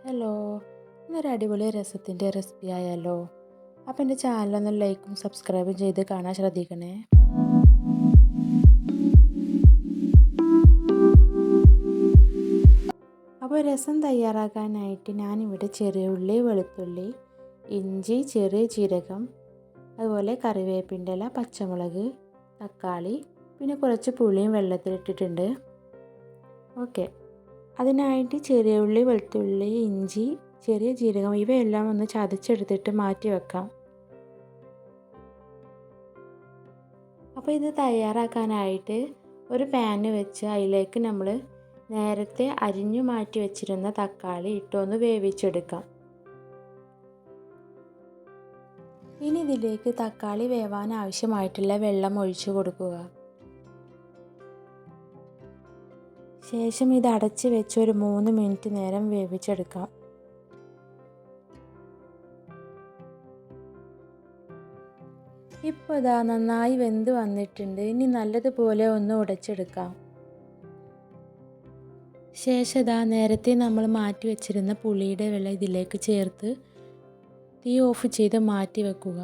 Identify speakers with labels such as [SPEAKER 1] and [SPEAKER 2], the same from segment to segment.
[SPEAKER 1] Hello, ഇന്നൊരു അടിപൊളി രസത്തിൻ്റെ recipe ആയാലോ? അപ്പോൾ എൻ്റെ ചാനലൊന്ന് ലൈക്കും സബ്സ്ക്രൈബും ചെയ്ത് കാണാൻ ശ്രദ്ധിക്കണേ. അപ്പോൾ രസം തയ്യാറാക്കാനായിട്ട് ഞാനിവിടെ ചെറിയ ഉള്ളി, വെളുത്തുള്ളി, ഇഞ്ചി, ചെറിയ ജീരകം, അതുപോലെ കറിവേപ്പിൻ്റെ ഇല, പച്ചമുളക്, തക്കാളി, പിന്നെ കുറച്ച് പുളിയും വെള്ളത്തിലിട്ടിട്ടുണ്ട്. ഓക്കെ, അതിനായിട്ട് ചെറിയ ഉള്ളി, വെളുത്തുള്ളി, ഇഞ്ചി, ചെറിയ ജീരകം ഇവയെല്ലാം ഒന്ന് ചതച്ചെടുത്തിട്ട് മാറ്റി വെക്കാം. അപ്പോൾ ഇത് തയ്യാറാക്കാനായിട്ട് ഒരു പാന് വെച്ച് അതിലേക്ക് നമ്മൾ നേരത്തെ അരിഞ്ഞു മാറ്റി വെച്ചിരുന്ന തക്കാളി ഇട്ടൊന്ന് വേവിച്ചെടുക്കാം. ഇനി ഇതിലേക്ക് തക്കാളി വേവാൻ ആവശ്യമായിട്ടുള്ള വെള്ളം ഒഴിച്ചു കൊടുക്കുക. ശേഷം ഇത് അടച്ച് വെച്ച് ഒരു 3 മിനിറ്റ് നേരം വേവിച്ചെടുക്കാം. ഇപ്പോൾ ഇതാ നന്നായി വെന്ത് വന്നിട്ടുണ്ട്. ഇനി നല്ലതുപോലെ ഒന്ന് ഉടച്ചെടുക്കാം. ശേഷം ഇതാ നേരത്തെ നമ്മൾ മാറ്റി വെച്ചിരുന്ന പുളിയുടെ വെള്ളം ഇതിലേക്ക് ചേർത്ത് തീ ഓഫ് ചെയ്ത് മാറ്റി വെക്കുക.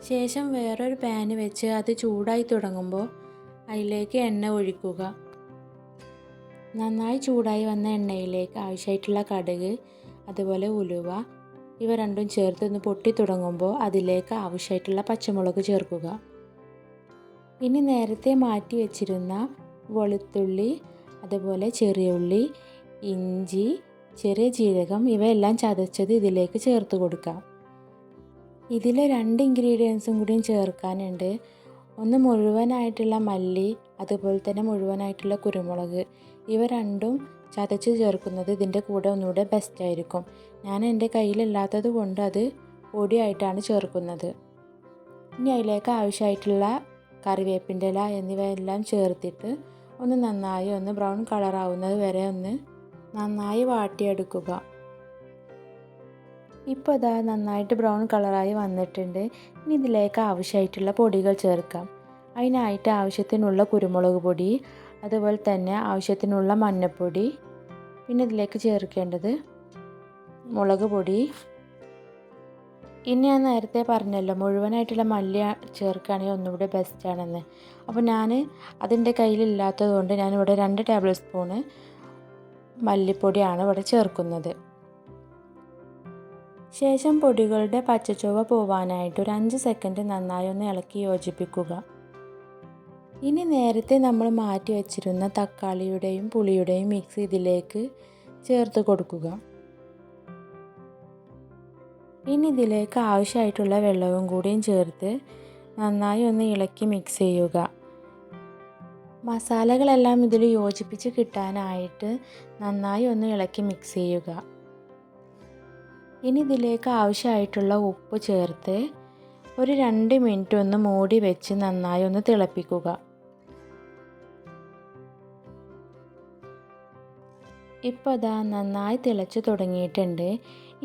[SPEAKER 1] ശേഷം വേറൊരു പാന് വെച്ച് അത് ചൂടായി തുടങ്ങുമ്പോൾ അതിലേക്ക് എണ്ണ ഒഴിക്കുക. നന്നായി ചൂടായി വന്ന എണ്ണയിലേക്ക് ആവശ്യമായിട്ടുള്ള കടുക്, അതുപോലെ ഉലുവ ഇവ രണ്ടും ചേർത്തൊന്ന് പൊട്ടി തുടങ്ങുമ്പോൾ അതിലേക്ക് ആവശ്യമായിട്ടുള്ള പച്ചമുളക് ചേർക്കുക. ഇനി നേരത്തെ മാറ്റി വെച്ചിരുന്ന വെളുത്തുള്ളി, അതുപോലെ ചെറിയ ഉള്ളി, ഇഞ്ചി, ചെറിയ ജീരകം ഇവയെല്ലാം ചതച്ചത് ഇതിലേക്ക് ചേർത്ത് കൊടുക്കാം. ഇതിൽ 2 ഇൻഗ്രീഡിയൻസും കൂടിയും ചേർക്കാനുണ്ട്. ഒന്ന് മുഴുവനായിട്ടുള്ള മല്ലി, അതുപോലെ തന്നെ മുഴുവനായിട്ടുള്ള കുരുമുളക് ഇവ രണ്ടും ചതച്ച് ചേർക്കുന്നത് ഇതിൻ്റെ കൂടെ ഒന്നുകൂടെ ബെസ്റ്റ് ആയിരിക്കും. ഞാൻ എൻ്റെ കയ്യിലില്ലാത്തത് കൊണ്ട് അത് പൊടിയായിട്ടാണ് ചേർക്കുന്നത്. ഇനി അതിലേക്ക് ആവശ്യമായിട്ടുള്ള കറിവേപ്പിൻ്റെ ഇല എന്നിവയെല്ലാം ചേർത്തിട്ട് നന്നായി ബ്രൗൺ കളറാവുന്നത് വരെ നന്നായി വാട്ടിയെടുക്കുക. ഇപ്പോൾ ഇതാ നന്നായിട്ട് ബ്രൗൺ കളറായി വന്നിട്ടുണ്ട്. ഇനി ഇതിലേക്ക് ആവശ്യമായിട്ടുള്ള പൊടികൾ ചേർക്കാം. അതിനായിട്ട് ആവശ്യത്തിനുള്ള കുരുമുളക് പൊടി, അതുപോലെ തന്നെ ആവശ്യത്തിനുള്ള മഞ്ഞൾപ്പൊടി, പിന്നെ ഇതിലേക്ക് ചേർക്കേണ്ടത് മുളക് പൊടി. ഇനി ഞാൻ നേരത്തെ പറഞ്ഞല്ലോ മുഴുവനായിട്ടുള്ള മല്ലി ചേർക്കുകയാണെങ്കിൽ ഒന്നുകൂടെ ബെസ്റ്റാണെന്ന്. അപ്പോൾ ഞാൻ അതിൻ്റെ കയ്യിലില്ലാത്തത് കൊണ്ട് ഞാനിവിടെ 2 ടേബിൾ സ്പൂണ് മല്ലിപ്പൊടിയാണ് ഇവിടെ ചേർക്കുന്നത്. ശേഷം പൊടികളുടെ പച്ചച്ചുവ പോവാനായിട്ട് ഒരു 5 സെക്കൻഡ് നന്നായി ഇളക്കി യോജിപ്പിക്കുക. ഇനി നേരത്തെ നമ്മൾ മാറ്റി വെച്ചിരുന്ന തക്കാളിയുടെയും പുളിയുടെയും മിക്സ് ഇതിലേക്ക് ചേർത്ത് കൊടുക്കുക. ഇനി ഇതിലേക്ക് ആവശ്യമായിട്ടുള്ള വെള്ളവും കൂടിയും ചേർത്ത് നന്നായി ഇളക്കി മിക്സ് ചെയ്യുക. മസാലകളെല്ലാം ഇതിൽ യോജിപ്പിച്ച് കിട്ടാനായിട്ട് നന്നായി ഇളക്കി മിക്സ് ചെയ്യുക. ഇനി ഇതിലേക്ക് ആവശ്യമായിട്ടുള്ള ഉപ്പ് ചേർത്ത് ഒരു 2 മിനിറ്റ് മൂടി വെച്ച് നന്നായി തിളപ്പിക്കുക. ഇപ്പോൾ അതാ നന്നായി തിളച്ച് തുടങ്ങിയിട്ടുണ്ട്.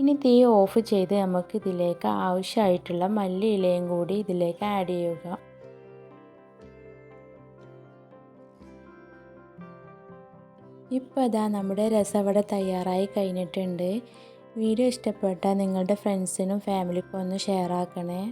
[SPEAKER 1] ഇനി തീ ഓഫ് ചെയ്ത് നമുക്ക് ഇതിലേക്ക് ആവശ്യമായിട്ടുള്ള മല്ലിയിലയും കൂടി ഇതിലേക്ക് ആഡ് ചെയ്യുക. ഇപ്പോൾ അതാ നമ്മുടെ രസം ഇവിടെ തയ്യാറായി കഴിഞ്ഞിട്ടുണ്ട്. വീഡിയോ ഇഷ്ടപ്പെട്ടാൽ നിങ്ങളുടെ ഫ്രണ്ട്സിനും ഫാമിലിക്കും ഒന്ന് ഷെയർ ആക്കണേ.